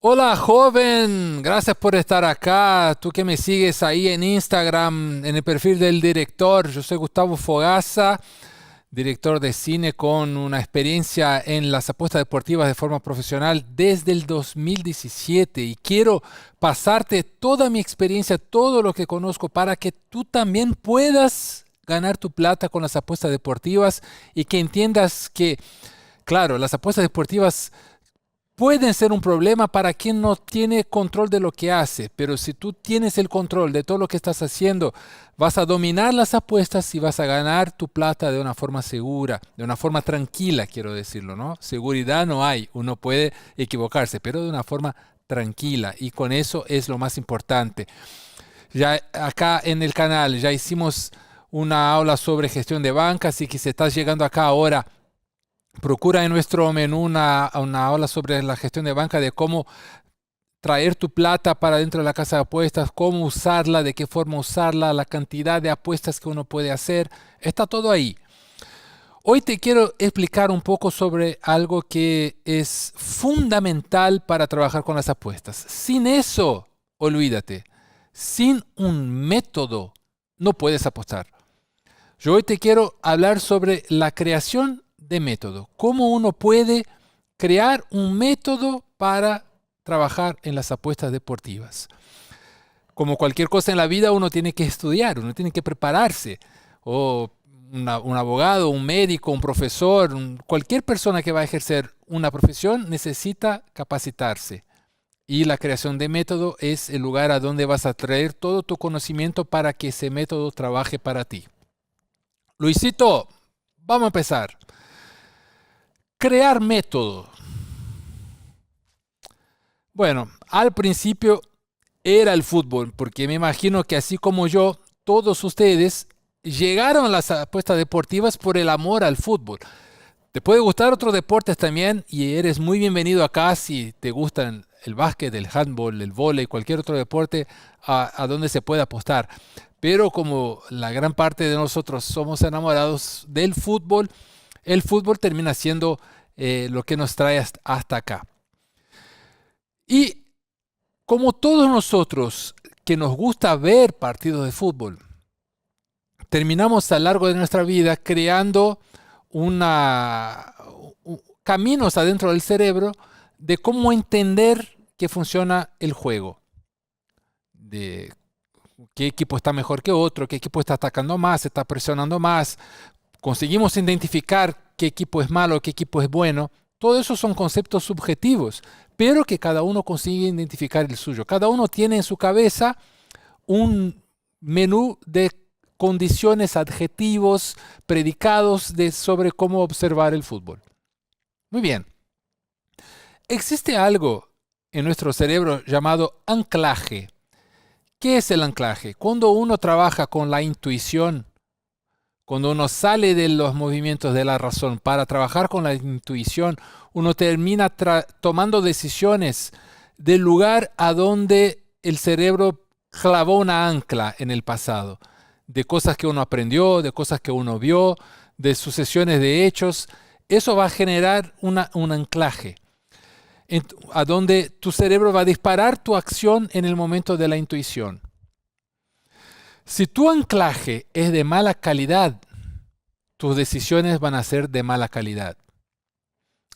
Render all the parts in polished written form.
Hola joven, gracias por estar acá. Tú que me sigues ahí en Instagram, en el perfil del director. Yo soy Gustavo Fogaza, director de cine con una experiencia en las apuestas deportivas de forma profesional desde el 2017 y quiero pasarte toda mi experiencia, todo lo que conozco para que tú también puedas ganar tu plata con las apuestas deportivas y que entiendas que, claro, las apuestas deportivas pueden ser un problema para quien no tiene control de lo que hace, pero si tú tienes el control de todo lo que estás haciendo, vas a dominar las apuestas y vas a ganar tu plata de una forma segura, de una forma tranquila, quiero decirlo, ¿no? Seguridad no hay, uno puede equivocarse, pero de una forma tranquila y con eso es lo más importante. Ya acá en el canal ya hicimos una aula sobre gestión de banca, así que si estás llegando acá ahora, procura en nuestro menú una aula sobre la gestión de banca, de cómo traer tu plata para dentro de la casa de apuestas, cómo usarla, de qué forma usarla, la cantidad de apuestas que uno puede hacer. Está todo ahí. Hoy te quiero explicar un poco sobre algo que es fundamental para trabajar con las apuestas. Sin eso, olvídate. Sin un método, no puedes apostar. Yo hoy te quiero hablar sobre la creación de método. Cómo uno puede crear un método para trabajar en las apuestas deportivas. Como cualquier cosa en la vida, uno tiene que estudiar, uno tiene que prepararse. O un abogado, un médico, un profesor, cualquier persona que va a ejercer una profesión necesita capacitarse. Y la creación de método es el lugar a donde vas a traer todo tu conocimiento para que ese método trabaje para ti. Luisito, vamos a empezar. Crear método. Bueno, al principio era el fútbol, porque me imagino que así como yo, todos ustedes llegaron a las apuestas deportivas por el amor al fútbol. Te puede gustar otros deportes también y eres muy bienvenido acá si te gustan el básquet, el handball, el vóley, cualquier otro deporte a donde se pueda apostar. Pero como la gran parte de nosotros somos enamorados del fútbol, el fútbol termina siendo lo que nos trae hasta acá. Y como todos nosotros que nos gusta ver partidos de fútbol, terminamos a lo largo de nuestra vida creando una, caminos adentro del cerebro de cómo entender que funciona el juego, de qué equipo está mejor que otro, qué equipo está atacando más, está presionando más. Conseguimos identificar qué equipo es malo, qué equipo es bueno. Todo eso son conceptos subjetivos, pero que cada uno consigue identificar el suyo. Cada uno tiene en su cabeza un menú de condiciones, adjetivos, predicados sobre cómo observar el fútbol. Muy bien. Existe algo en nuestro cerebro llamado anclaje. ¿Qué es el anclaje? Cuando uno trabaja con la intuición, cuando uno sale de los movimientos de la razón para trabajar con la intuición, uno termina tomando decisiones del lugar a donde el cerebro clavó una ancla en el pasado, de cosas que uno aprendió, de cosas que uno vio, de sucesiones de hechos. Eso va a generar un anclaje, a donde tu cerebro va a disparar tu acción en el momento de la intuición. Si tu anclaje es de mala calidad, tus decisiones van a ser de mala calidad.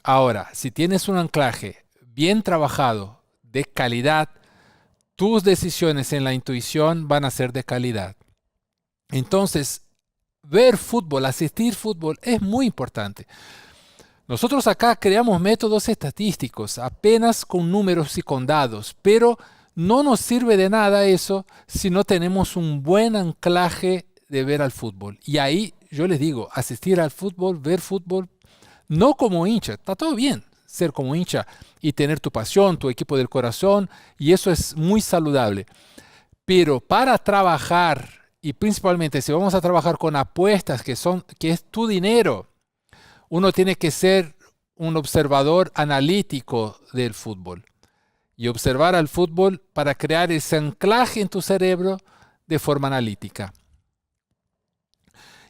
Ahora, si tienes un anclaje bien trabajado, de calidad, tus decisiones en la intuición van a ser de calidad. Entonces, ver fútbol, asistir fútbol es muy importante. Nosotros acá creamos métodos estadísticos, apenas con números y con dados, pero no nos sirve de nada eso si no tenemos un buen anclaje de ver al fútbol. Y ahí yo les digo, asistir al fútbol, ver fútbol, no como hincha, está todo bien ser como hincha y tener tu pasión, tu equipo del corazón, y eso es muy saludable. Pero para trabajar, y principalmente si vamos a trabajar con apuestas que es tu dinero, uno tiene que ser un observador analítico del fútbol y observar al fútbol para crear ese anclaje en tu cerebro de forma analítica.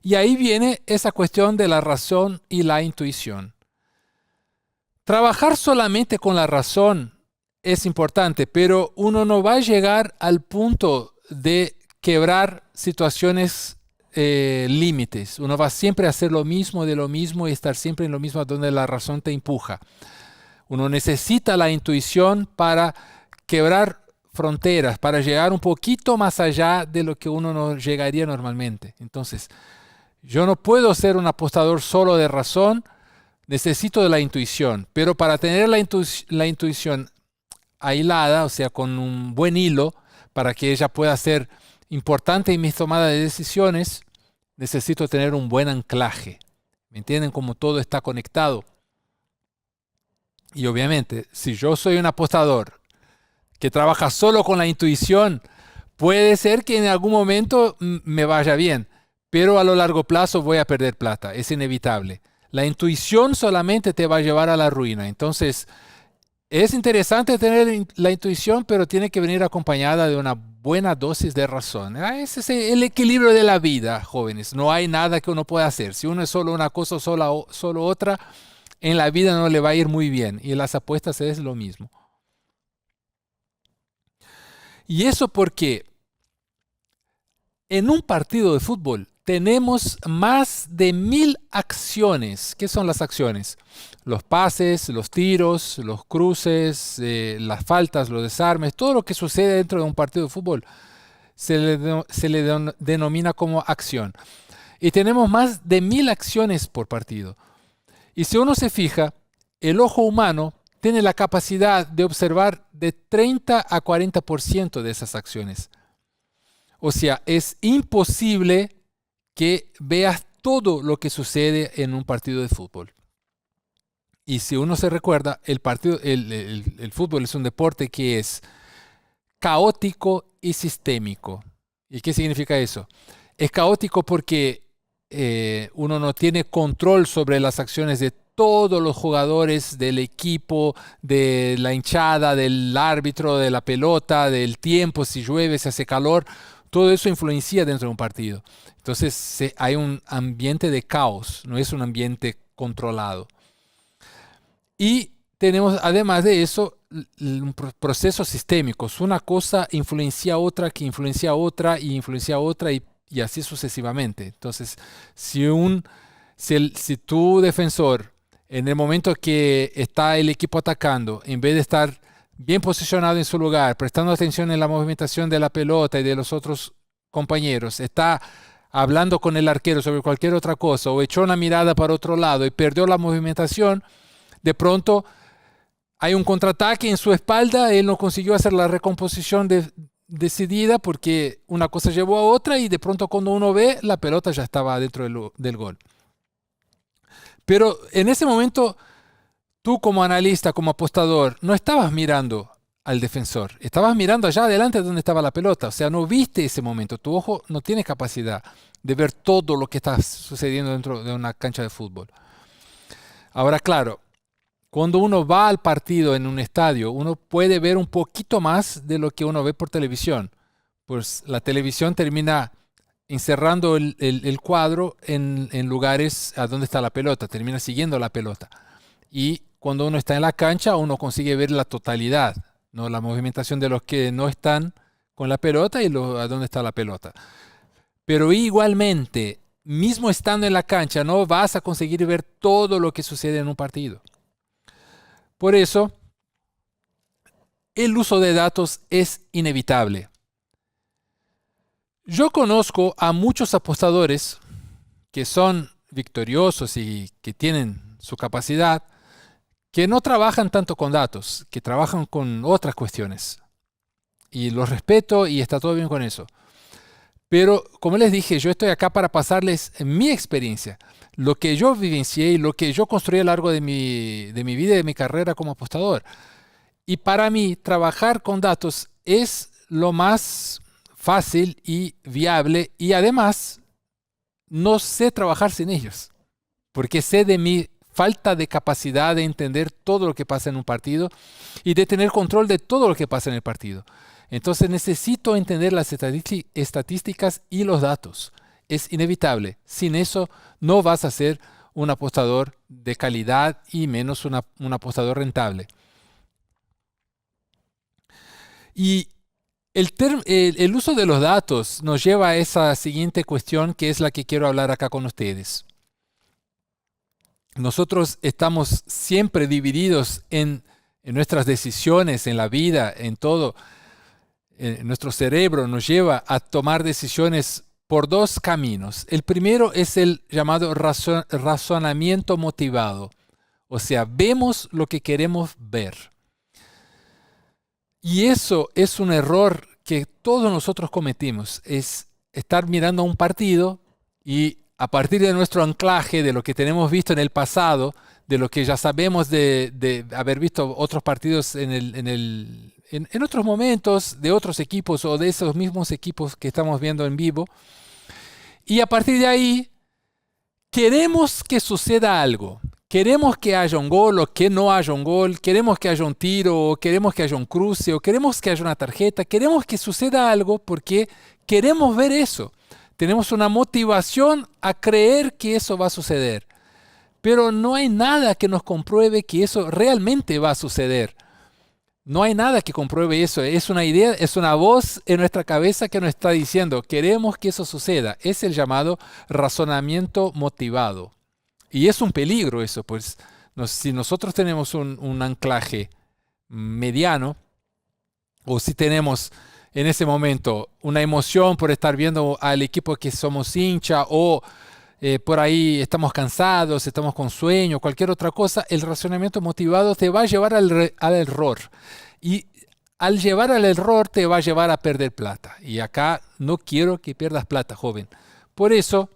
Y ahí viene esa cuestión de la razón y la intuición. Trabajar solamente con la razón es importante, pero uno no va a llegar al punto de quebrar situaciones límites. Uno va siempre a hacer lo mismo de lo mismo y estar siempre en lo mismo donde la razón te empuja. Uno necesita la intuición para quebrar fronteras, para llegar un poquito más allá de lo que uno no llegaría normalmente. Entonces, yo no puedo ser un apostador solo de razón, necesito de la intuición, pero para tener la intuición ahilada, o sea, con un buen hilo, para que ella pueda ser importante en mis tomadas de decisiones, necesito tener un buen anclaje. ¿Me entienden cómo todo está conectado? Y obviamente, si yo soy un apostador que trabaja solo con la intuición, puede ser que en algún momento me vaya bien, pero a lo largo plazo voy a perder plata, es inevitable. La intuición solamente te va a llevar a la ruina. Entonces, es interesante tener la intuición, pero tiene que venir acompañada de una buena dosis de razón. Ese es el equilibrio de la vida, jóvenes. No hay nada que uno pueda hacer. Si uno es solo una cosa o solo otra, en la vida no le va a ir muy bien. Y en las apuestas es lo mismo. Y eso porque en un partido de fútbol tenemos más de 1000 acciones. ¿Qué son las acciones? Los pases, los tiros, los cruces, las faltas, los desarmes, todo lo que sucede dentro de un partido de fútbol se le denomina como acción. Y tenemos más de 1000 acciones por partido. Y si uno se fija, el ojo humano tiene la capacidad de observar de 30 a 40% de esas acciones. O sea, es imposible que veas todo lo que sucede en un partido de fútbol. Y si uno se recuerda, el fútbol es un deporte que es caótico y sistémico. ¿Y qué significa eso? Es caótico porque uno no tiene control sobre las acciones de todos los jugadores del equipo, de la hinchada, del árbitro, de la pelota, del tiempo, si llueve, si hace calor. Todo eso influencia dentro de un partido. Entonces hay un ambiente de caos, no es un ambiente controlado. Y tenemos, además de eso, procesos sistémicos. Una cosa influencia a otra, que influencia a otra, y influencia a otra, y así sucesivamente. Entonces, si tu defensor, en el momento que está el equipo atacando, en vez de estar bien posicionado en su lugar, prestando atención en la movimentación de la pelota y de los otros compañeros, está hablando con el arquero sobre cualquier otra cosa, o echó una mirada para otro lado y perdió la movimentación, de pronto hay un contraataque en su espalda, él no consiguió hacer la recomposición decidida porque una cosa llevó a otra, y de pronto cuando uno ve, la pelota ya estaba dentro del gol. Pero en ese momento, tú como analista, como apostador, no estabas mirando al defensor, estabas mirando allá adelante donde estaba la pelota. O sea, no viste ese momento. Tu ojo no tiene capacidad de ver todo lo que está sucediendo dentro de una cancha de fútbol. Ahora, claro, cuando uno va al partido en un estadio, uno puede ver un poquito más de lo que uno ve por televisión. Pues la televisión termina encerrando el cuadro en lugares a donde está la pelota, termina siguiendo la pelota. Y cuando uno está en la cancha, uno consigue ver la totalidad, ¿no? La movimentación de los que no están con la pelota y a dónde está la pelota. Pero igualmente, mismo estando en la cancha, no vas a conseguir ver todo lo que sucede en un partido. Por eso, el uso de datos es inevitable. Yo conozco a muchos apostadores que son victoriosos y que tienen su capacidad, que no trabajan tanto con datos, que trabajan con otras cuestiones. Y los respeto y está todo bien con eso. Pero, como les dije, yo estoy acá para pasarles mi experiencia, lo que yo vivencié y lo que yo construí a lo largo de mi vida y de mi carrera como apostador. Y para mí, trabajar con datos es lo más fácil y viable, y además no sé trabajar sin ellos, porque sé de mi falta de capacidad de entender todo lo que pasa en un partido y de tener control de todo lo que pasa en el partido. Entonces necesito entender las estadísticas y los datos. Es inevitable. Sin eso no vas a ser un apostador de calidad y menos un apostador rentable. Y el uso de los datos nos lleva a esa siguiente cuestión que es la que quiero hablar acá con ustedes. Nosotros estamos siempre divididos en nuestras decisiones, en la vida, en todo. Nuestro cerebro nos lleva a tomar decisiones por dos caminos. El primero es el llamado razonamiento motivado. O sea, vemos lo que queremos ver. Y eso es un error que todos nosotros cometimos. Es estar mirando a un partido y a partir de nuestro anclaje, de lo que tenemos visto en el pasado, de lo que ya sabemos de haber visto otros partidos en otros momentos, de otros equipos o de esos mismos equipos que estamos viendo en vivo. Y a partir de ahí, queremos que suceda algo. Queremos que haya un gol o que no haya un gol. Queremos que haya un tiro o queremos que haya un cruce o queremos que haya una tarjeta. Queremos que suceda algo porque queremos ver eso. Tenemos una motivación a creer que eso va a suceder. Pero no hay nada que nos compruebe que eso realmente va a suceder. No hay nada que compruebe eso. Es una idea, es una voz en nuestra cabeza que nos está diciendo, queremos que eso suceda. Es el llamado razonamiento motivado. Y es un peligro eso, pues si nosotros tenemos un anclaje mediano, o si tenemos en ese momento una emoción por estar viendo al equipo que somos hincha, o por ahí estamos cansados, estamos con sueño, cualquier otra cosa, el razonamiento motivado te va a llevar al error. Y al llevar al error te va a llevar a perder plata. Y acá no quiero que pierdas plata, joven. Por eso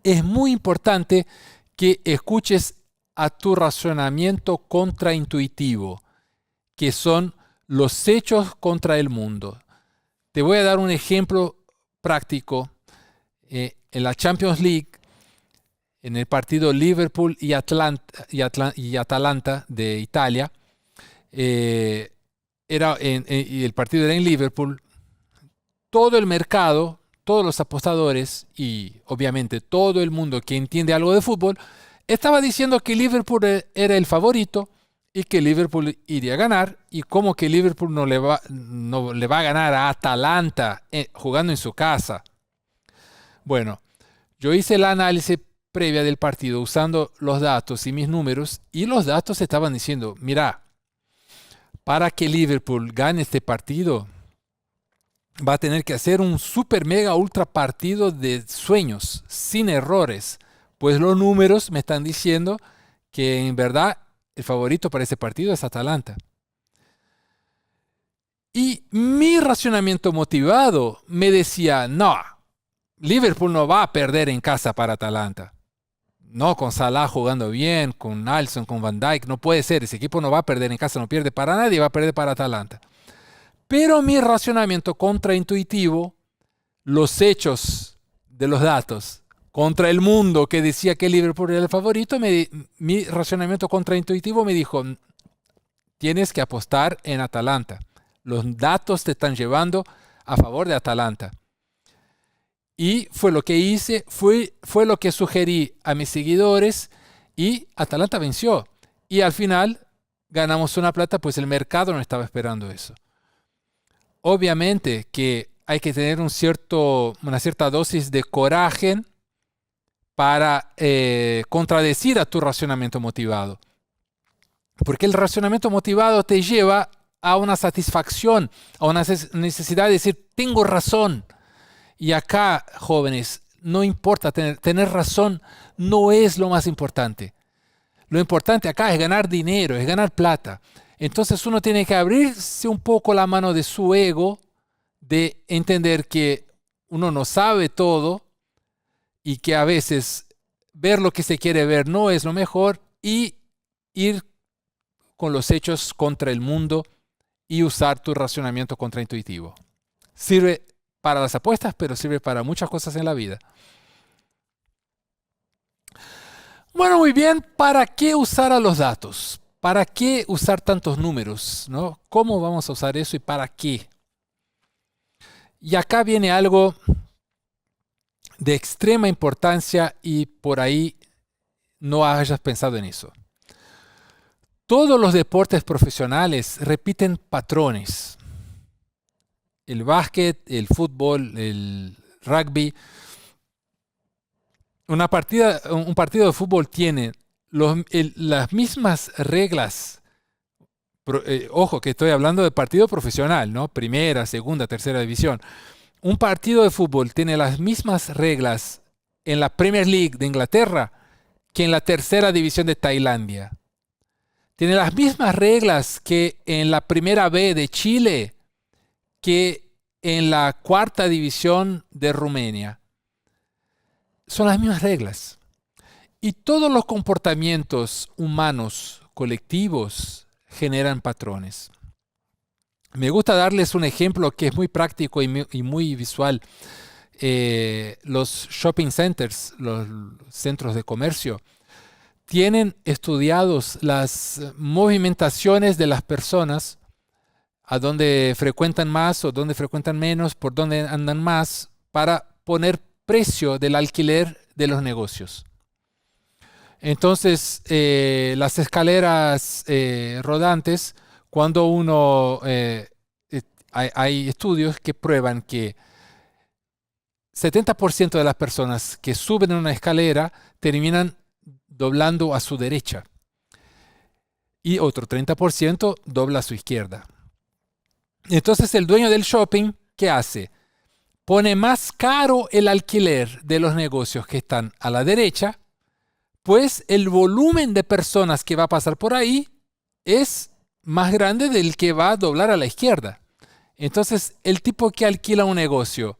es muy importante que escuches a tu razonamiento contraintuitivo, que son los hechos contra el mundo. Te voy a dar un ejemplo práctico. En la Champions League, en el partido Liverpool y Atalanta de Italia, y el partido era en Liverpool, todo el mercado, todos los apostadores y obviamente todo el mundo que entiende algo de fútbol estaba diciendo que Liverpool era el favorito y que Liverpool iría a ganar, y como que Liverpool no le va a ganar a Atalanta jugando en su casa. Bueno, yo hice el análisis previa del partido usando los datos y mis números, y los datos estaban diciendo, mira, para que Liverpool gane este partido, va a tener que hacer un super mega ultra partido de sueños, sin errores, pues los números me están diciendo que en verdad el favorito para ese partido es Atalanta. Y mi racionamiento motivado me decía, no, Liverpool no va a perder en casa para Atalanta. No, con Salah jugando bien, con Alisson, con Van Dijk, no puede ser. Ese equipo no va a perder en casa, no pierde para nadie, va a perder para Atalanta. Pero mi racionamiento contraintuitivo, los hechos de los datos, contra el mundo que decía que Liverpool era el favorito, mi racionamiento contraintuitivo me dijo, tienes que apostar en Atalanta. Los datos te están llevando a favor de Atalanta. Y fue lo que hice, fue lo que sugerí a mis seguidores, y Atalanta venció. Y al final ganamos una plata, pues el mercado no estaba esperando eso. Obviamente que hay que tener una cierta dosis de coraje para contradecir a tu racionamiento motivado. Porque el racionamiento motivado te lleva a una satisfacción, a una necesidad de decir, tengo razón. Y acá, jóvenes, no importa, tener razón no es lo más importante. Lo importante acá es ganar dinero, es ganar plata. Entonces uno tiene que abrirse un poco la mano de su ego, de entender que uno no sabe todo y que a veces ver lo que se quiere ver no es lo mejor, y ir con los hechos contra el mundo y usar tu racionamiento contraintuitivo. Sirve para las apuestas, pero sirve para muchas cosas en la vida. Bueno, muy bien, ¿para qué usar a los datos? ¿Para qué usar tantos números? ¿No? ¿Cómo vamos a usar eso y para qué? Y acá viene algo de extrema importancia y por ahí no hayas pensado en eso. todos los deportes profesionales repiten patrones. El básquet, el fútbol, el rugby. Un partido de fútbol tiene las mismas reglas. Ojo que estoy hablando de partido profesional, ¿no? Primera, segunda, tercera división. Un partido de fútbol tiene las mismas reglas en la Premier League de Inglaterra que en la tercera división de Tailandia. Tiene las mismas reglas que en la primera B de Chile que en la cuarta división de Rumania. Son las mismas reglas. Y todos los comportamientos humanos colectivos generan patrones. Me gusta darles un ejemplo que es muy práctico y muy visual. Los shopping centers, los centros de comercio, tienen estudiados las movimentaciones de las personas, a dónde frecuentan más o dónde frecuentan menos, por dónde andan más, para poner precio del alquiler de los negocios. Entonces, las escaleras rodantes, cuando hay estudios que prueban que 70% de las personas que suben una escalera terminan doblando a su derecha y otro 30% dobla a su izquierda. Entonces el dueño del shopping, ¿qué hace? Pone más caro el alquiler de los negocios que están a la derecha, pues el volumen de personas que va a pasar por ahí es más grande del que va a doblar a la izquierda. Entonces el tipo que alquila un negocio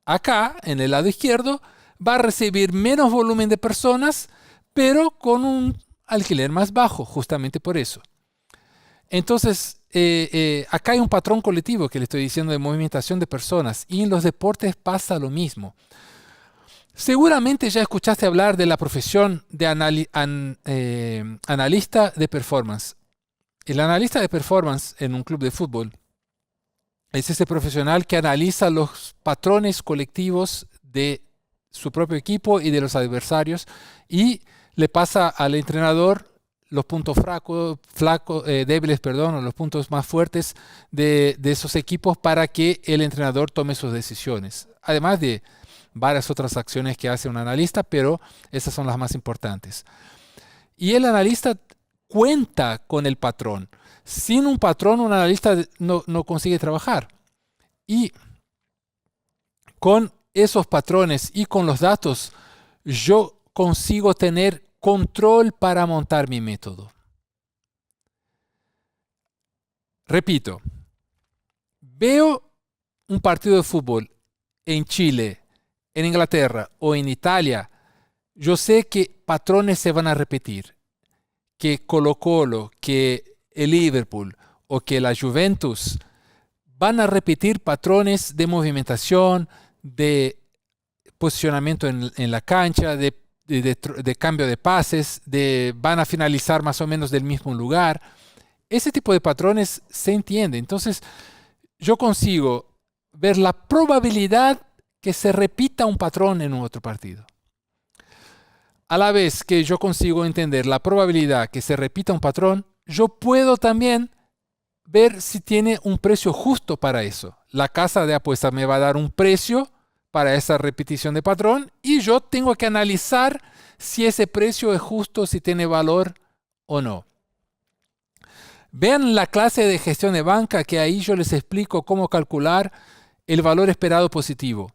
acá, en el lado izquierdo, va a recibir menos volumen de personas, pero con un alquiler más bajo, justamente por eso. Entonces, acá hay un patrón colectivo que le estoy diciendo de movimentación de personas, y en los deportes pasa lo mismo. Seguramente ya escuchaste hablar de la profesión de analista de performance. El analista de performance en un club de fútbol es ese profesional que analiza los patrones colectivos de su propio equipo y de los adversarios y le pasa al entrenador los puntos débiles, o los puntos más fuertes de esos equipos para que el entrenador tome sus decisiones. Además de varias otras acciones que hace un analista, pero esas son las más importantes. Y el analista cuenta con el patrón. Sin un patrón, un analista no consigue trabajar. Y con esos patrones y con los datos, yo consigo tener control para montar mi método. Repito, veo un partido de fútbol en Chile, en Inglaterra o en Italia, yo sé que patrones se van a repetir, que Colo-Colo, que el Liverpool o que la Juventus van a repetir patrones de movimentación, de posicionamiento en la cancha, de cambio de pases, van a finalizar más o menos del mismo lugar. Ese tipo de patrones se entiende. Entonces, yo consigo ver la probabilidad que se repita un patrón en un otro partido. A la vez que yo consigo entender la probabilidad que se repita un patrón, yo puedo también ver si tiene un precio justo para eso. La casa de apuestas me va a dar un precio para esa repetición de patrón y yo tengo que analizar si ese precio es justo, si tiene valor o no. Vean la clase de gestión de banca, que ahí yo les explico cómo calcular el valor esperado positivo.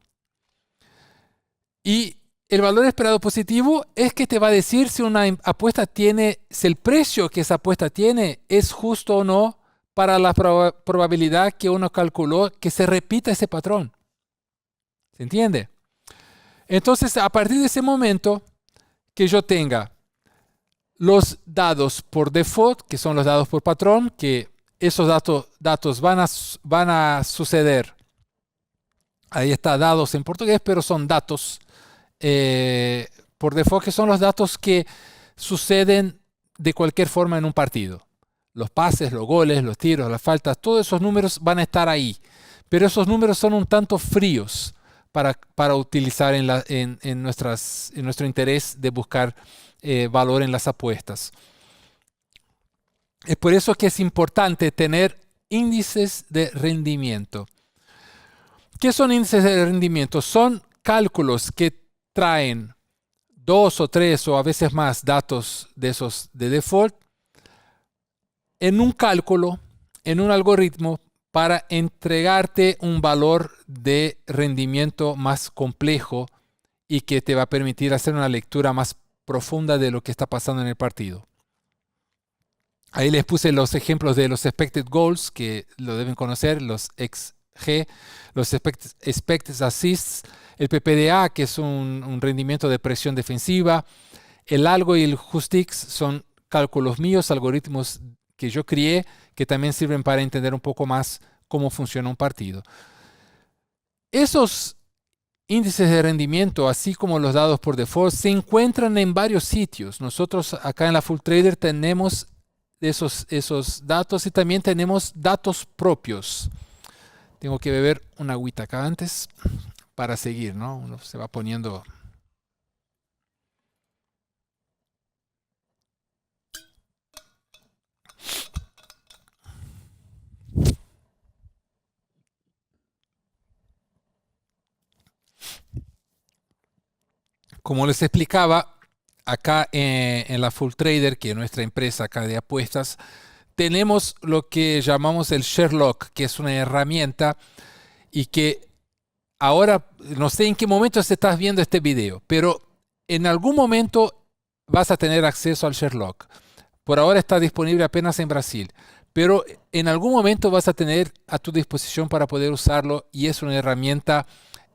Y el valor esperado positivo es que te va a decir si una apuesta si el precio que esa apuesta tiene es justo o no para la probabilidad que uno calculó que se repita ese patrón. ¿Se entiende? Entonces, a partir de ese momento que yo tenga los dados por default, que son los dados por patrón, que esos datos van a suceder. Ahí está dados en portugués, pero son datos por default, que son los datos que suceden de cualquier forma en un partido. Los pases, los goles, los tiros, las faltas, todos esos números van a estar ahí. Pero esos números son un tanto fríos para utilizar en nuestro interés de buscar valor en las apuestas. Es por eso que es importante tener índices de rendimiento. ¿Qué son índices de rendimiento? Son cálculos que traen dos o tres o a veces más datos de esos de default en un cálculo, en un algoritmo para entregarte un valor de rendimiento más complejo y que te va a permitir hacer una lectura más profunda de lo que está pasando en el partido. Ahí les puse los ejemplos de los expected goals, que lo deben conocer, los XG, los expected assists, el PPDA, que es un rendimiento de presión defensiva, el algo y el Justix son cálculos míos, algoritmos que yo crié, que también sirven para entender un poco más cómo funciona un partido. Esos índices de rendimiento, así como los dados por default, se encuentran en varios sitios. Nosotros acá en la Full Trader tenemos esos datos y también tenemos datos propios. Tengo que beber una agüita acá antes para seguir, ¿no? Uno se va poniendo... Como les explicaba, acá en la Full Trader, que es nuestra empresa acá de apuestas, tenemos lo que llamamos el Sherlock, que es una herramienta y que ahora, no sé en qué momento estás viendo este video, pero en algún momento vas a tener acceso al Sherlock. Por ahora está disponible apenas en Brasil, pero en algún momento vas a tener a tu disposición para poder usarlo y es una herramienta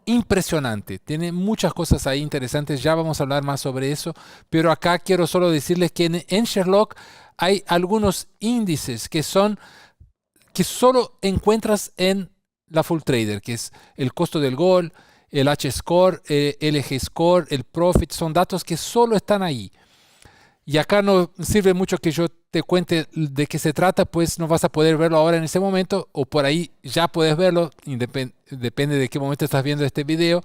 impresionante. Tiene muchas cosas ahí interesantes, ya vamos a hablar más sobre eso, pero acá quiero solo decirles que en Sherlock hay algunos índices que solo encuentras en la Full Trader, que es el costo del gol, el H-score, el G-score, el profit, son datos que solo están ahí. Y acá no sirve mucho que yo te cuente de qué se trata, pues no vas a poder verlo ahora en ese momento, o por ahí ya puedes verlo, depende de qué momento estás viendo este video.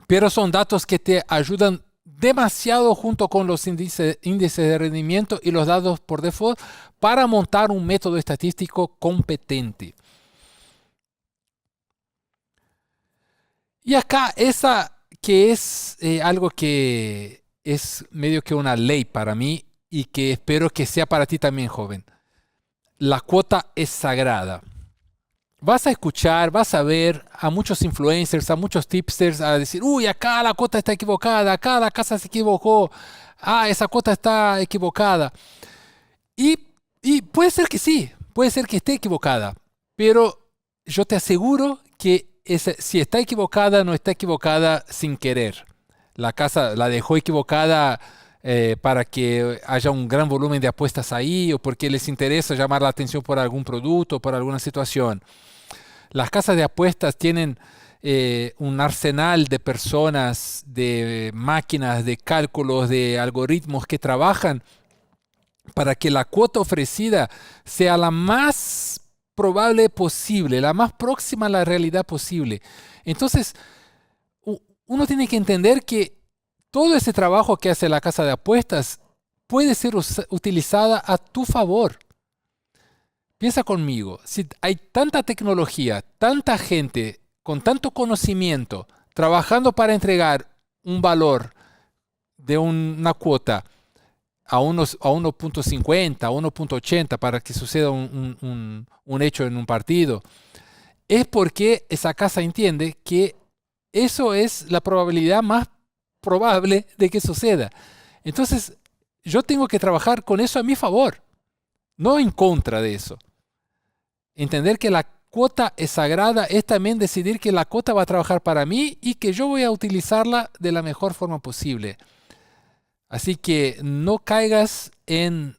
Pero son datos que te ayudan demasiado junto con los índices de rendimiento y los datos por default para montar un método estadístico competente. Y acá esa que es algo que es medio que una ley para mí y que espero que sea para ti también, joven. La cuota es sagrada. Vas a escuchar, vas a ver a muchos influencers, a muchos tipsters a decir, uy, acá la cuota está equivocada, acá la casa se equivocó, esa cuota está equivocada. Y puede ser que sí, puede ser que esté equivocada, pero yo te aseguro que si está equivocada, no está equivocada sin querer. La casa la dejó equivocada para que haya un gran volumen de apuestas ahí o porque les interesa llamar la atención por algún producto o por alguna situación. Las casas de apuestas tienen un arsenal de personas, de máquinas, de cálculos, de algoritmos que trabajan para que la cuota ofrecida sea la más probable posible, la más próxima a la realidad posible. Entonces, uno tiene que entender que todo ese trabajo que hace la casa de apuestas puede ser utilizada a tu favor. Piensa conmigo, si hay tanta tecnología, tanta gente con tanto conocimiento trabajando para entregar un valor de una cuota a 1.50, a 1.80 para que suceda un hecho en un partido, es porque esa casa entiende que eso es la probabilidad más probable de que suceda. Entonces, yo tengo que trabajar con eso a mi favor, no en contra de eso. Entender que la cuota es sagrada es también decidir que la cuota va a trabajar para mí y que yo voy a utilizarla de la mejor forma posible. Así que no caigas en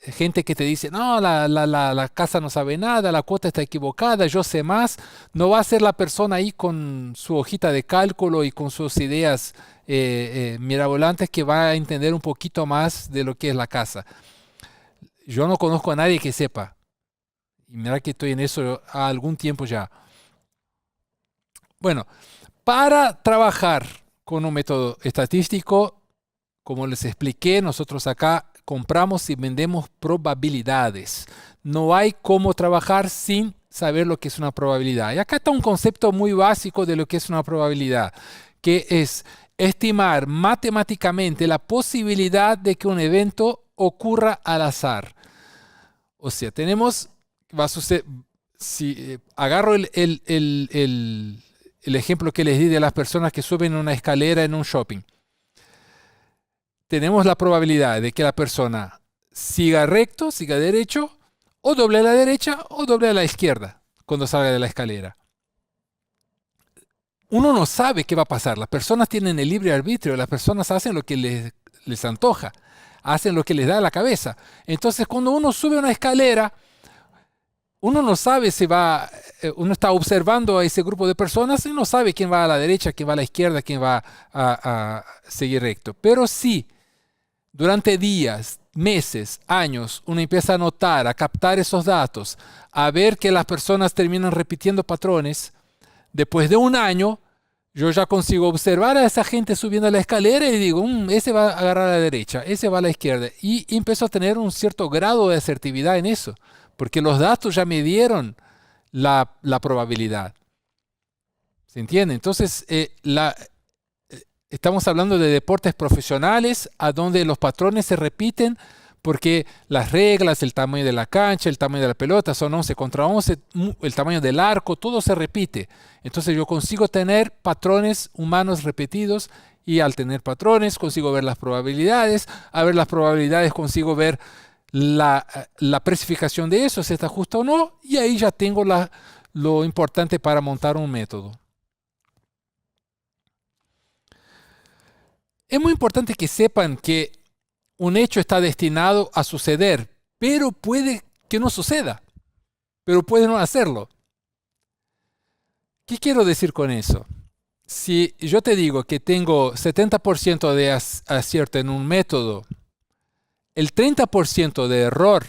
gente que te dice, no, la casa no sabe nada, la cuota está equivocada, yo sé más. No va a ser la persona ahí con su hojita de cálculo y con sus ideas mirabolantes que va a entender un poquito más de lo que es la casa. Yo no conozco a nadie que sepa. Y mira que estoy en eso a algún tiempo ya. Bueno, para trabajar con un método estadístico, como les expliqué, nosotros acá compramos y vendemos probabilidades. No hay cómo trabajar sin saber lo que es una probabilidad. Y acá está un concepto muy básico de lo que es una probabilidad, que es estimar matemáticamente la posibilidad de que un evento ocurra al azar. O sea, va a suceder, si agarro el ejemplo que les di de las personas que suben una escalera en un shopping. Tenemos la probabilidad de que la persona siga recto, siga derecho, o doble a la derecha o doble a la izquierda cuando salga de la escalera. Uno no sabe qué va a pasar. Las personas tienen el libre arbitrio, las personas hacen lo que les antoja, hacen lo que les da la cabeza. Entonces, cuando uno sube una escalera, uno no sabe si uno está observando a ese grupo de personas y no sabe quién va a la derecha, quién va a la izquierda, quién va a seguir recto. Pero sí, durante días, meses, años, uno empieza a notar, a captar esos datos, a ver que las personas terminan repitiendo patrones. Después de un año, yo ya consigo observar a esa gente subiendo la escalera y digo, ese va a agarrar a la derecha, ese va a la izquierda. Y empiezo a tener un cierto grado de asertividad en eso, porque los datos ya me dieron la probabilidad. ¿Se entiende? Entonces, estamos hablando de deportes profesionales a donde los patrones se repiten porque las reglas, el tamaño de la cancha, el tamaño de la pelota son 11 contra 11, el tamaño del arco, todo se repite. Entonces yo consigo tener patrones humanos repetidos y al tener patrones consigo ver las probabilidades. A ver las probabilidades consigo ver la precificación de eso, si está justo o no, y ahí ya tengo lo importante para montar un método. Es muy importante que sepan que un hecho está destinado a suceder, pero puede que no suceda, pero puede no hacerlo. ¿Qué quiero decir con eso? Si yo te digo que tengo 70% de acierto en un método, el 30% de error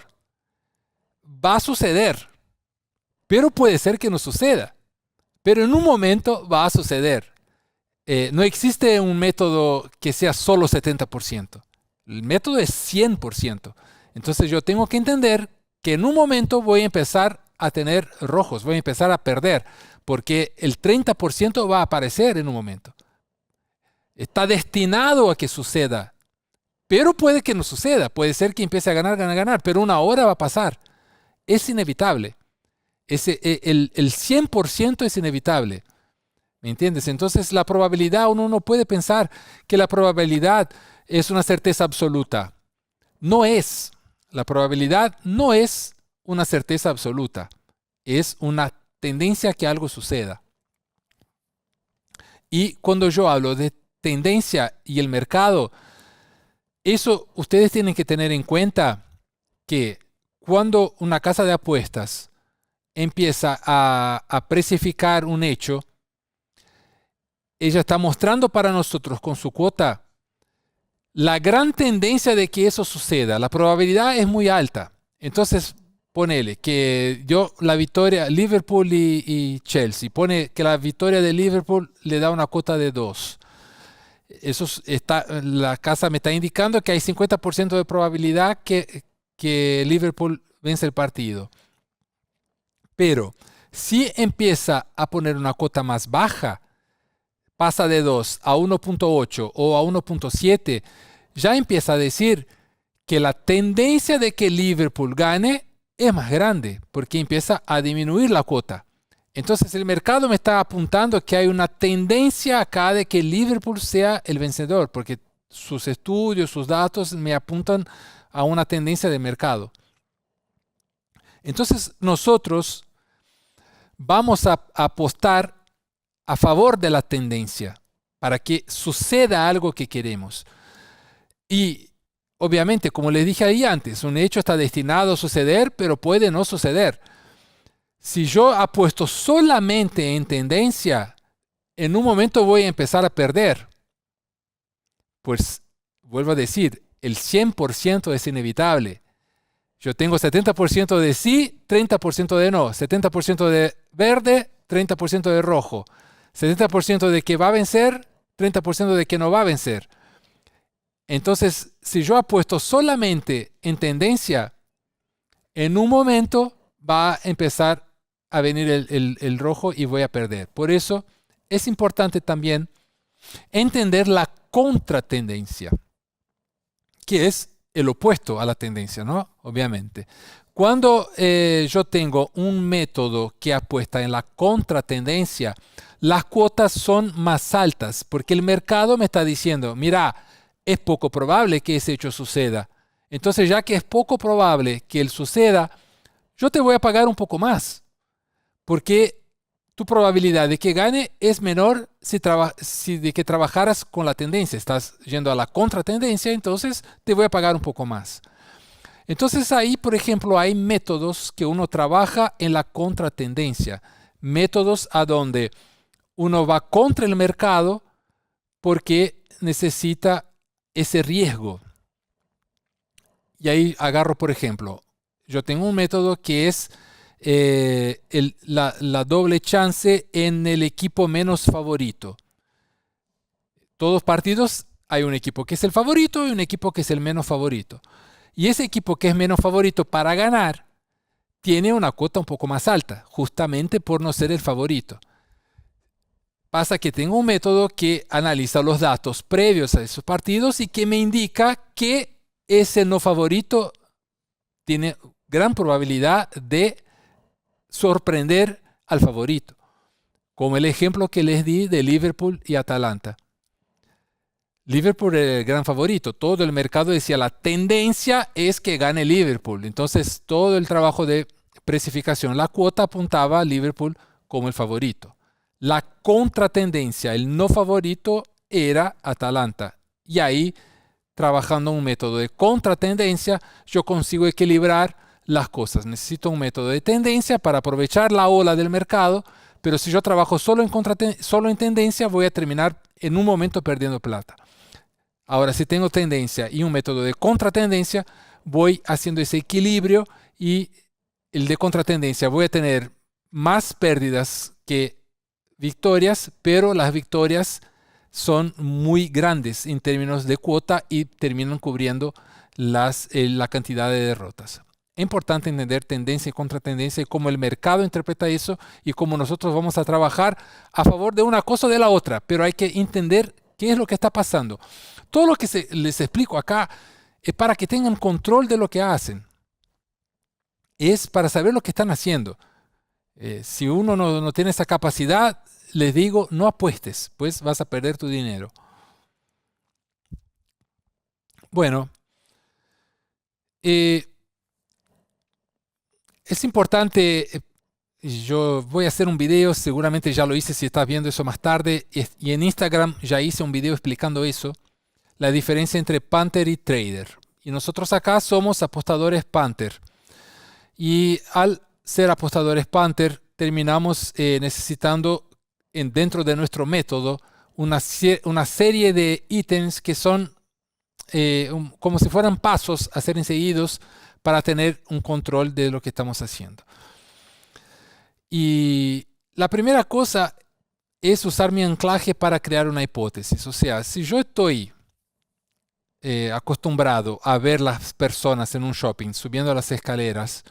va a suceder, pero puede ser que no suceda, pero en un momento va a suceder. No existe un método que sea solo 70%. El método es 100%. Entonces yo tengo que entender que en un momento voy a empezar a tener rojos, voy a empezar a perder, porque el 30% va a aparecer en un momento. Está destinado a que suceda, pero puede que no suceda. Puede ser que empiece a ganar, pero una hora va a pasar. Es inevitable. El 100% es inevitable. ¿Me entiendes? Entonces la probabilidad, uno no puede pensar que la probabilidad es una certeza absoluta. No es. La probabilidad no es una certeza absoluta. Es una tendencia a que algo suceda. Y cuando yo hablo de tendencia y el mercado, eso ustedes tienen que tener en cuenta que cuando una casa de apuestas empieza a precificar un hecho, ella está mostrando para nosotros con su cuota la gran tendencia de que eso suceda. La probabilidad es muy alta. Entonces, ponele que la victoria, Liverpool y Chelsea, pone que la victoria de Liverpool le da una cuota de 2. La casa me está indicando que hay 50% de probabilidad que Liverpool vence el partido. Pero si empieza a poner una cuota más baja, pasa de 2 a 1.8 o a 1.7, ya empieza a decir que la tendencia de que Liverpool gane es más grande, porque empieza a disminuir la cuota. Entonces el mercado me está apuntando que hay una tendencia acá de que Liverpool sea el vencedor, porque sus estudios, sus datos me apuntan a una tendencia de mercado. Entonces nosotros vamos a apostar a favor de la tendencia para que suceda algo que queremos. Y obviamente, como les dije ahí antes, un hecho está destinado a suceder, pero puede no suceder. Si yo apuesto solamente en tendencia, en un momento voy a empezar a perder. Pues, vuelvo a decir, el 100% es inevitable. Yo tengo 70% de sí, 30% de no, 70% de verde, 30% de rojo, 70% de que va a vencer, 30% de que no va a vencer. Entonces, si yo apuesto solamente en tendencia, en un momento va a empezar a venir el rojo y voy a perder. Por eso es importante también entender la contratendencia, que es el opuesto a la tendencia, ¿no? Obviamente. Cuando yo tengo un método que apuesta en la contratendencia, las cuotas son más altas porque el mercado me está diciendo, mira, es poco probable que ese hecho suceda. Entonces, ya que es poco probable que él suceda, yo te voy a pagar un poco más porque tu probabilidad de que gane es menor si de que trabajaras con la tendencia. Estás yendo a la contratendencia, entonces te voy a pagar un poco más. Entonces ahí, por ejemplo, hay métodos que uno trabaja en la contratendencia. Métodos a donde uno va contra el mercado porque necesita ese riesgo. Y ahí agarro, por ejemplo, yo tengo un método que es la doble chance en el equipo menos favorito. Todos partidos hay un equipo que es el favorito y un equipo que es el menos favorito. Y ese equipo que es menos favorito para ganar tiene una cuota un poco más alta, justamente por no ser el favorito. Pasa que tengo un método que analiza los datos previos a esos partidos y que me indica que ese no favorito tiene gran probabilidad de sorprender al favorito, como el ejemplo que les di de Liverpool y Atalanta. Liverpool era el gran favorito. Todo el mercado decía la tendencia es que gane Liverpool. Entonces todo el trabajo de precificación, la cuota apuntaba a Liverpool como el favorito. La contratendencia, el no favorito era Atalanta. Y ahí, trabajando un método de contratendencia, yo consigo equilibrar las cosas. Necesito un método de tendencia para aprovechar la ola del mercado, pero si yo trabajo solo en tendencia, voy a terminar en un momento perdiendo plata. Ahora, si tengo tendencia y un método de contratendencia, voy haciendo ese equilibrio y el de contratendencia voy a tener más pérdidas que victorias, pero las victorias son muy grandes en términos de cuota y terminan cubriendo la cantidad de derrotas. Es importante entender tendencia y contratendencia y cómo el mercado interpreta eso y cómo nosotros vamos a trabajar a favor de una cosa o de la otra, pero hay que entender qué es lo que está pasando. Todo lo que les explico acá es para que tengan control de lo que hacen. Es para saber lo que están haciendo. Si uno no tiene esa capacidad, les digo, no apuestes, pues vas a perder tu dinero. Bueno, es importante, yo voy a hacer un video, seguramente ya lo hice si estás viendo eso más tarde, y en Instagram ya hice un video explicando eso, la diferencia entre Panther y Trader. Y nosotros acá somos apostadores Panther. Y al ser apostadores Panther, terminamos necesitando dentro de nuestro método una serie de ítems que son como si fueran pasos a ser seguidos para tener un control de lo que estamos haciendo. Y la primera cosa es usar mi anclaje para crear una hipótesis. O sea, si yo estoy acostumbrado a ver las personas en un shopping subiendo las escaleras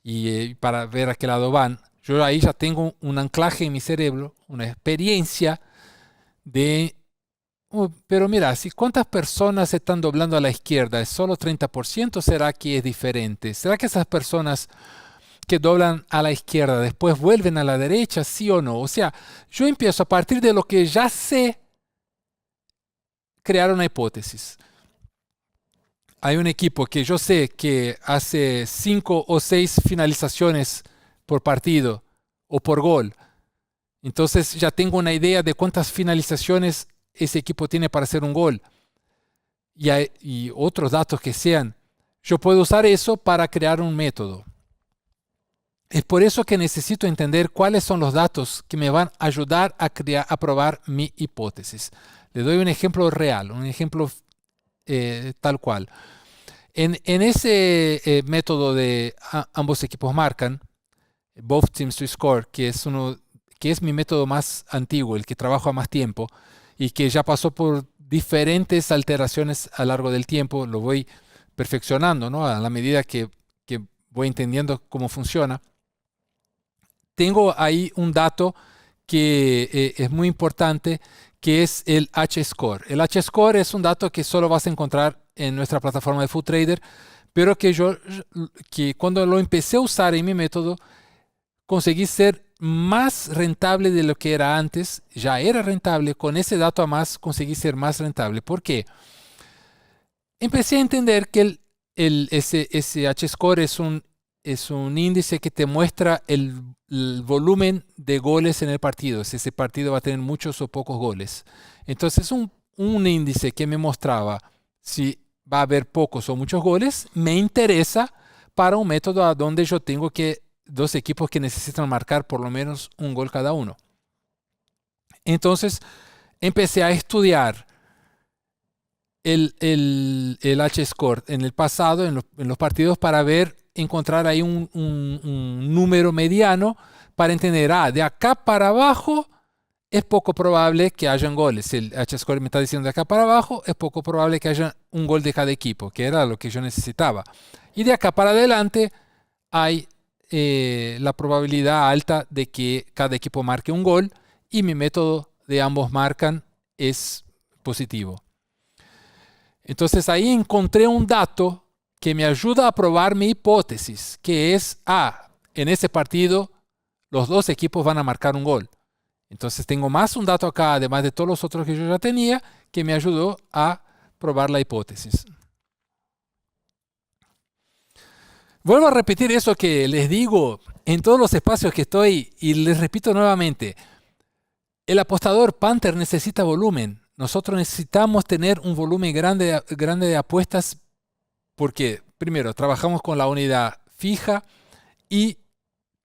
y para ver a qué lado van, yo ahí ya tengo un anclaje en mi cerebro, una experiencia de, pero mira, si cuántas personas se están doblando a la izquierda, ¿es solo 30%? ¿Será que es diferente? ¿Será que esas personas que doblan a la izquierda después vuelven a la derecha, sí o no? O sea, yo empiezo a partir de lo que ya sé crear una hipótesis. Hay un equipo que yo sé que hace 5 o 6 finalizaciones por partido o por gol. Entonces ya tengo una idea de cuántas finalizaciones ese equipo tiene para hacer un gol. Y otros datos que sean. Yo puedo usar eso para crear un método. Es por eso que necesito entender cuáles son los datos que me van a ayudar a probar mi hipótesis. Le doy un ejemplo real, un ejemplo tal cual. En ese método de ambos equipos marcan, Both Teams to Score, que es mi método más antiguo, el que trabajo a más tiempo y que ya pasó por diferentes alteraciones a lo largo del tiempo, lo voy perfeccionando, ¿no? A la medida que voy entendiendo cómo funciona. Tengo ahí un dato que es muy importante, que es el H-Score. El H-Score es un dato que solo vas a encontrar en nuestra plataforma de FoodTrader, pero que cuando lo empecé a usar en mi método, conseguí ser más rentable de lo que era antes. Ya era rentable, con ese dato a más conseguí ser más rentable. ¿Por qué? Empecé a entender que ese H-Score es un índice que te muestra el volumen de goles en el partido, si ese partido va a tener muchos o pocos goles. Entonces, un índice que me mostraba si va a haber pocos o muchos goles, me interesa para un método a donde yo tengo dos equipos que necesitan marcar por lo menos un gol cada uno. Entonces, empecé a estudiar el H-Score en el pasado, en los partidos, para encontrar ahí un número mediano para entender, de acá para abajo es poco probable que hayan goles. El H-Score me está diciendo de acá para abajo es poco probable que haya un gol de cada equipo, que era lo que yo necesitaba. Y de acá para adelante hay la probabilidad alta de que cada equipo marque un gol y mi método de ambos marcan es positivo. Entonces ahí encontré un dato que me ayuda a probar mi hipótesis, que es, en ese partido los dos equipos van a marcar un gol. Entonces tengo más un dato acá, además de todos los otros que yo ya tenía, que me ayudó a probar la hipótesis. Vuelvo a repetir eso que les digo en todos los espacios que estoy y les repito nuevamente. El apostador Panther necesita volumen. Nosotros necesitamos tener un volumen grande de apuestas porque, primero, trabajamos con la unidad fija y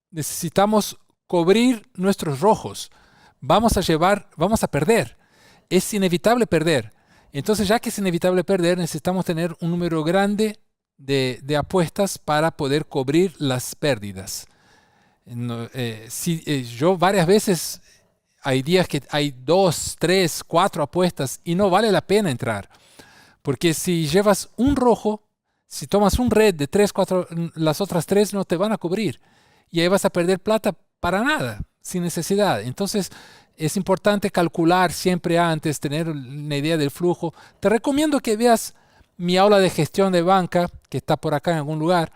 necesitamos cubrir nuestros rojos. Vamos a perder. Es inevitable perder. Entonces, ya que es inevitable perder, necesitamos tener un número grande de apuestas para poder cubrir las pérdidas. Yo varias veces hay días que hay 2, 3, 4 apuestas y no vale la pena entrar. Porque si llevas un rojo, si tomas un red de 3, 4, las otras 3 no te van a cubrir. Y ahí vas a perder plata para nada, sin necesidad. Entonces es importante calcular siempre antes, tener una idea del flujo. Te recomiendo que veas mi aula de gestión de banca, que está por acá en algún lugar,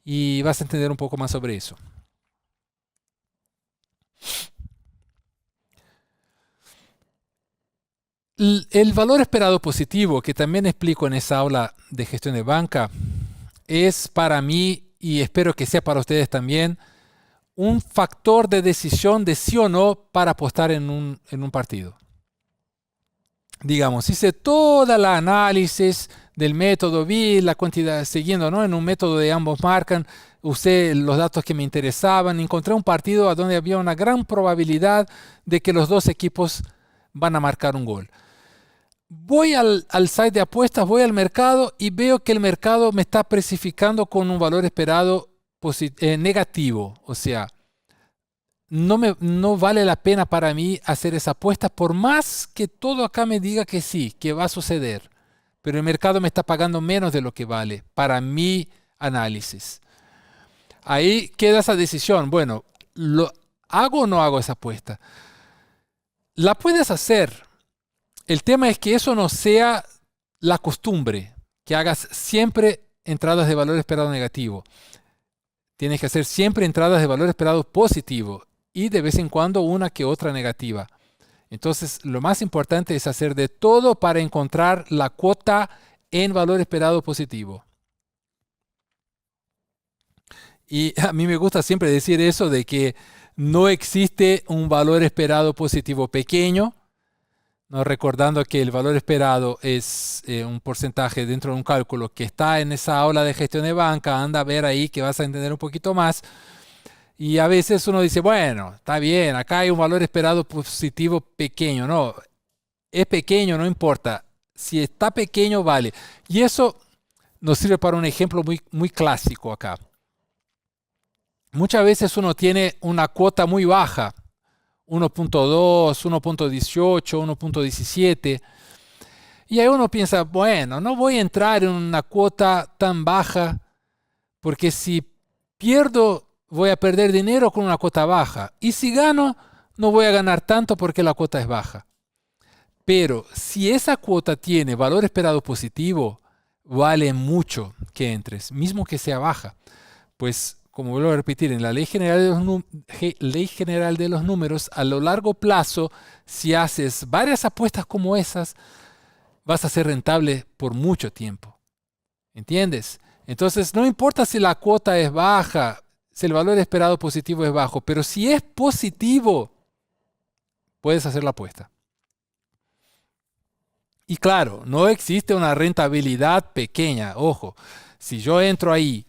y vas a entender un poco más sobre eso. El valor esperado positivo, que también explico en esa aula de gestión de banca, es para mí, y espero que sea para ustedes también, un factor de decisión de sí o no para apostar en un partido. Digamos, hice toda la análisis del método, vi la cantidad, siguiendo, ¿no? En un método de ambos marcan, usé los datos que me interesaban, encontré un partido a donde había una gran probabilidad de que los dos equipos van a marcar un gol. Voy al site de apuestas, voy al mercado y veo que el mercado me está precificando con un valor esperado negativo. O sea, no vale la pena para mí hacer esa apuesta por más que todo acá me diga que sí, que va a suceder. Pero el mercado me está pagando menos de lo que vale para mi análisis. Ahí queda esa decisión. Bueno, ¿hago o no hago esa apuesta? La puedes hacer. El tema es que eso no sea la costumbre, que hagas siempre entradas de valor esperado negativo. Tienes que hacer siempre entradas de valor esperado positivo y de vez en cuando una que otra negativa. Entonces, lo más importante es hacer de todo para encontrar la cuota en valor esperado positivo. Y a mí me gusta siempre decir eso de que no existe un valor esperado positivo pequeño, ¿no? Recordando que el valor esperado es un porcentaje dentro de un cálculo que está en esa aula de gestión de banca. Anda a ver ahí que vas a entender un poquito más. Y a veces uno dice, bueno, está bien, acá hay un valor esperado positivo pequeño. No, es pequeño, no importa. Si está pequeño, vale. Y eso nos sirve para un ejemplo muy, muy clásico acá. Muchas veces uno tiene una cuota muy baja, 1.2, 1.18, 1.17. Y ahí uno piensa, bueno, no voy a entrar en una cuota tan baja porque si pierdo voy a perder dinero con una cuota baja. Y si gano, no voy a ganar tanto porque la cuota es baja. Pero si esa cuota tiene valor esperado positivo, vale mucho que entres, mismo que sea baja. Pues, como vuelvo a repetir, en la ley general de los números, a lo largo plazo, si haces varias apuestas como esas, vas a ser rentable por mucho tiempo. ¿Entiendes? Entonces, no importa si la cuota es baja, si el valor esperado positivo es bajo, pero si es positivo, puedes hacer la apuesta. Y claro, no existe una rentabilidad pequeña. Ojo, si yo entro ahí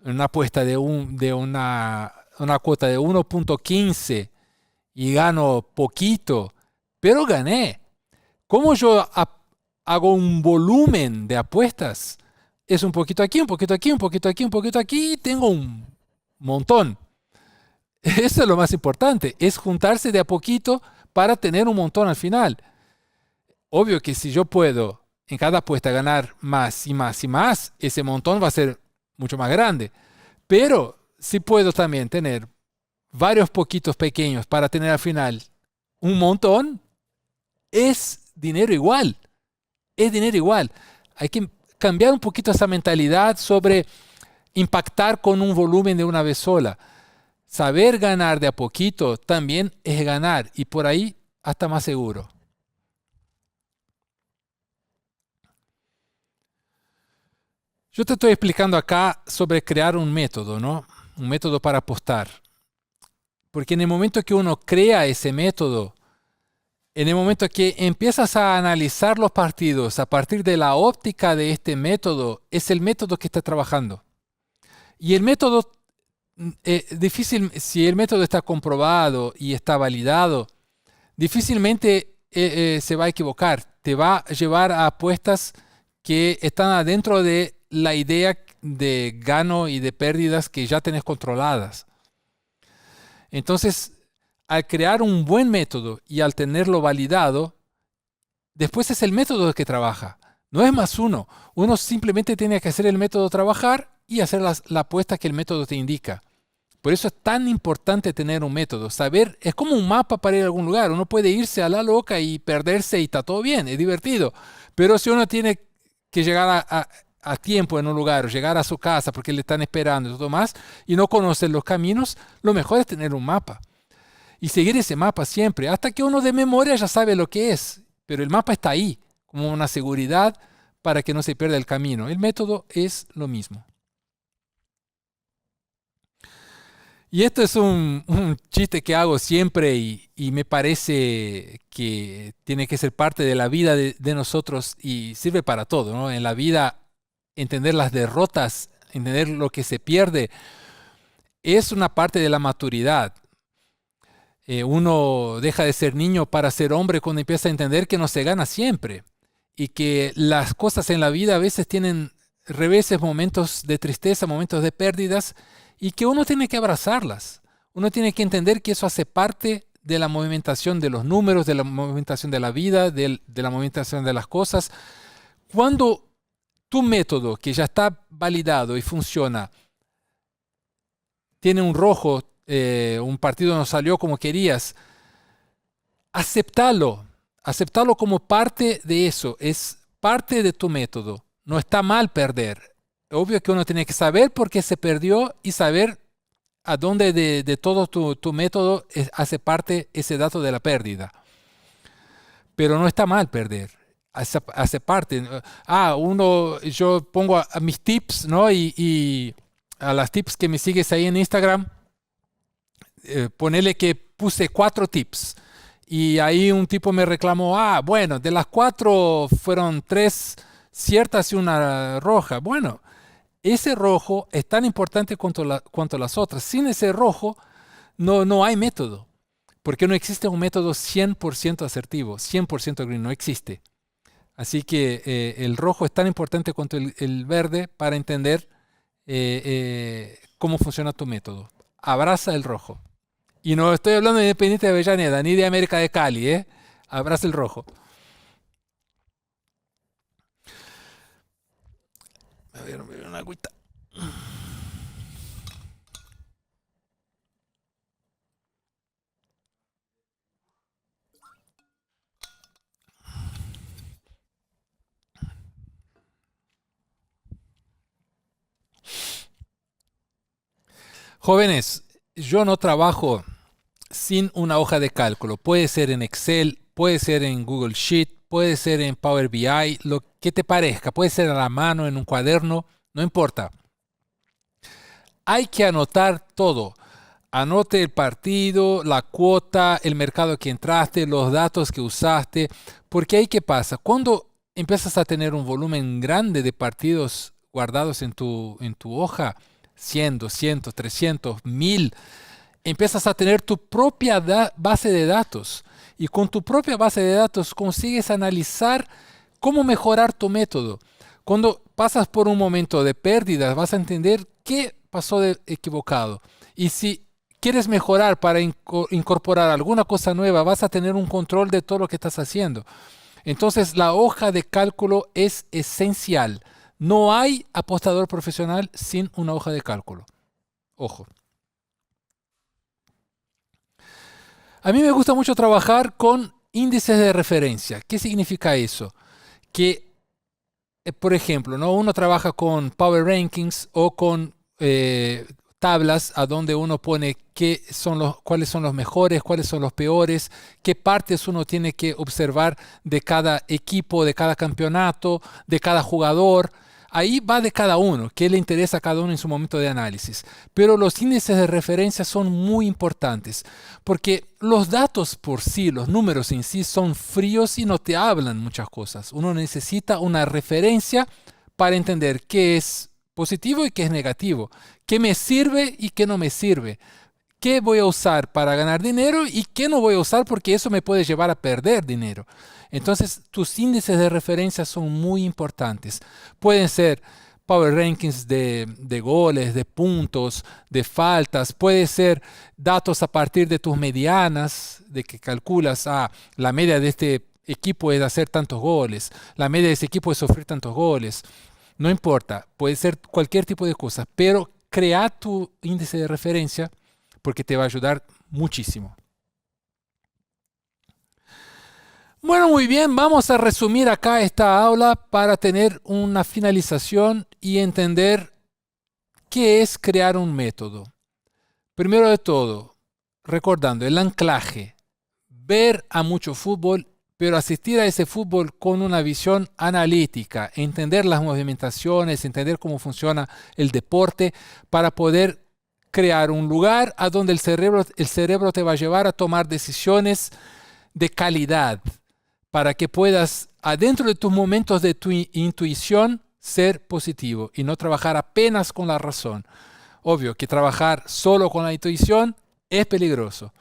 en una apuesta una cuota de 1.15 y gano poquito, pero gané. ¿Cómo yo hago un volumen de apuestas? Es un poquito aquí, un poquito aquí, un poquito aquí, un poquito aquí, y tengo un montón. Eso es lo más importante, es juntarse de a poquito para tener un montón al final. Obvio que si yo puedo en cada apuesta ganar más y más y más, ese montón va a ser mucho más grande. Pero si puedo también tener varios poquitos pequeños para tener al final un montón, es dinero igual. Es dinero igual. Hay que cambiar un poquito esa mentalidad sobre impactar con un volumen de una vez sola. Saber ganar de a poquito también es ganar y por ahí hasta más seguro. Yo te estoy explicando acá sobre crear un método, ¿no? Un método para apostar. Porque en el momento que uno crea ese método, en el momento que empiezas a analizar los partidos a partir de la óptica de este método, es el método que está trabajando. Y el método, difícil, si el método está comprobado y está validado, difícilmente se va a equivocar. Te va a llevar a apuestas que están adentro de la idea de gano y de pérdidas que ya tenés controladas. Entonces, al crear un buen método y al tenerlo validado, después es el método que trabaja. No es más uno. Uno simplemente tiene que hacer el método trabajar y hacer la apuesta que el método te indica. Por eso es tan importante tener un método. Saber, es como un mapa para ir a algún lugar. Uno puede irse a la loca y perderse y está todo bien, es divertido. Pero si uno tiene que llegar a tiempo en un lugar, o llegar a su casa porque le están esperando y todo más, y no conoce los caminos, lo mejor es tener un mapa. Y seguir ese mapa siempre, hasta que uno de memoria ya sabe lo que es. Pero el mapa está ahí, como una seguridad para que no se pierda el camino. El método es lo mismo. Y esto es un chiste que hago siempre y me parece que tiene que ser parte de la vida de nosotros y sirve para todo, ¿no? En la vida, entender las derrotas, entender lo que se pierde, es una parte de la maturidad. Uno deja de ser niño para ser hombre cuando empieza a entender que no se gana siempre y que las cosas en la vida a veces tienen reveses, momentos de tristeza, momentos de pérdidas y que uno tiene que abrazarlas. Uno tiene que entender que eso hace parte de la movimentación de los números, de la movimentación de la vida, de la movimentación de las cosas. Cuando tu método, que ya está validado y funciona, tiene un rojo, un partido no salió como querías, aceptalo, aceptalo como parte de eso, es parte de tu método. No está mal perder. Obvio que uno tiene que saber por qué se perdió y saber a dónde de todo tu método hace parte ese dato de la pérdida. Pero no está mal perder. Hace parte. Yo pongo a mis tips, ¿no? Y a las tips que me sigues ahí en Instagram, ponele que puse 4 tips. Y ahí un tipo me reclamó, bueno, de las 4 fueron 3 ciertas y una roja. Bueno, ese rojo es tan importante cuanto las otras. Sin ese rojo no hay método, porque no existe un método 100% asertivo, 100% green, no existe. Así que el rojo es tan importante cuanto el verde para entender cómo funciona tu método. Abraza el rojo. Y no estoy hablando de Independiente de Avellaneda, ni de América de Cali, ¿eh? Abraza el rojo. A ver, una agüita. Jóvenes, yo no trabajo sin una hoja de cálculo. Puede ser en Excel, puede ser en Google Sheet, puede ser en Power BI, lo que te parezca. Puede ser a la mano, en un cuaderno, no importa. Hay que anotar todo. Anote el partido, la cuota, el mercado que entraste, los datos que usaste. Porque ahí qué pasa. Cuando empiezas a tener un volumen grande de partidos guardados en tu hoja, 100, 200, 300, 1000, empiezas a tener tu propia base de datos. Y con tu propia base de datos consigues analizar cómo mejorar tu método. Cuando pasas por un momento de pérdidas, vas a entender qué pasó de equivocado. Y si quieres mejorar para incorporar alguna cosa nueva, vas a tener un control de todo lo que estás haciendo. Entonces, la hoja de cálculo es esencial. No hay apostador profesional sin una hoja de cálculo. Ojo. A mí me gusta mucho trabajar con índices de referencia. ¿Qué significa eso? Que, por ejemplo, ¿no? Uno trabaja con Power Rankings o con tablas a donde uno pone cuáles son los mejores, cuáles son los peores, qué partes uno tiene que observar de cada equipo, de cada campeonato, de cada jugador. Ahí va de cada uno, qué le interesa a cada uno en su momento de análisis. Pero los índices de referencia son muy importantes porque los datos por sí, los números en sí son fríos y no te hablan muchas cosas. Uno necesita una referencia para entender qué es positivo y qué es negativo, qué me sirve y qué no me sirve, qué voy a usar para ganar dinero y qué no voy a usar porque eso me puede llevar a perder dinero. Entonces, tus índices de referencia son muy importantes. Pueden ser Power Rankings de goles, de puntos, de faltas. Puede ser datos a partir de tus medianas, de que calculas, la media de este equipo es hacer tantos goles, la media de ese equipo es sufrir tantos goles. No importa, puede ser cualquier tipo de cosa, pero crea tu índice de referencia porque te va a ayudar muchísimo. Bueno, muy bien, vamos a resumir acá esta aula para tener una finalización y entender qué es crear un método. Primero de todo, recordando el anclaje, ver a mucho fútbol, pero asistir a ese fútbol con una visión analítica, entender las movimentaciones, entender cómo funciona el deporte para poder crear un lugar a donde el cerebro te va a llevar a tomar decisiones de calidad para que puedas, adentro de tus momentos de tu intuición, ser positivo y no trabajar apenas con la razón. Obvio que trabajar solo con la intuición es peligroso.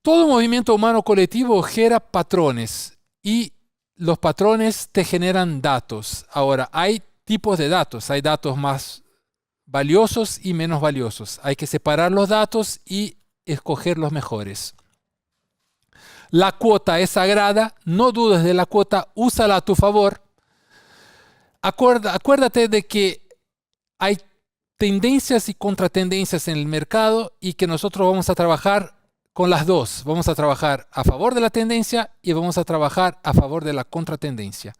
Todo movimiento humano colectivo genera patrones y los patrones te generan datos. Ahora, hay tipos de datos. Hay datos más valiosos y menos valiosos. Hay que separar los datos y escoger los mejores. La cuota es sagrada. No dudes de la cuota. Úsala a tu favor. Acuérdate de que hay tendencias y contratendencias en el mercado y que nosotros vamos a trabajar con las dos. Vamos a trabajar a favor de la tendencia y vamos a trabajar a favor de la contratendencia.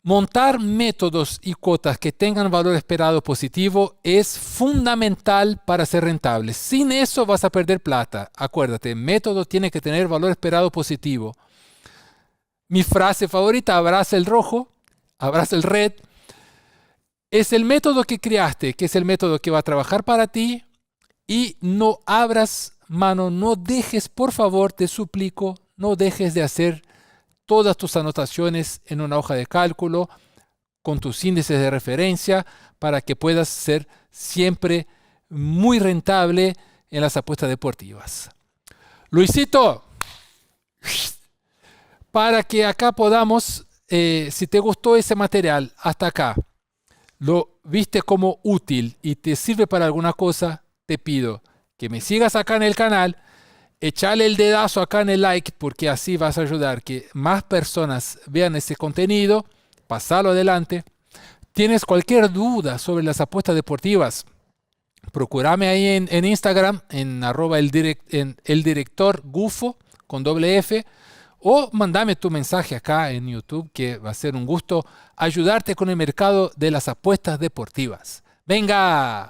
Montar métodos y cuotas que tengan valor esperado positivo es fundamental para ser rentable. Sin eso vas a perder plata. Acuérdate, método tiene que tener valor esperado positivo. Mi frase favorita, abraza el rojo, abraza el red. Es el método que creaste, que es el método que va a trabajar para ti y no abras mano, no dejes, por favor, te suplico, no dejes de hacer todas tus anotaciones en una hoja de cálculo con tus índices de referencia para que puedas ser siempre muy rentable en las apuestas deportivas. Luisito, para que acá podamos, si te gustó ese material hasta acá, lo viste como útil y te sirve para alguna cosa, te pido que me sigas acá en el canal, echale el dedazo acá en el like porque así vas a ayudar que más personas vean ese contenido, pasalo adelante. tienes cualquier duda sobre las apuestas deportivas, procurame ahí en Instagram, en arroba en el director Gufo, con doble F, o mandame tu mensaje acá en YouTube, que va a ser un gusto ayudarte con el mercado de las apuestas deportivas. ¡Venga!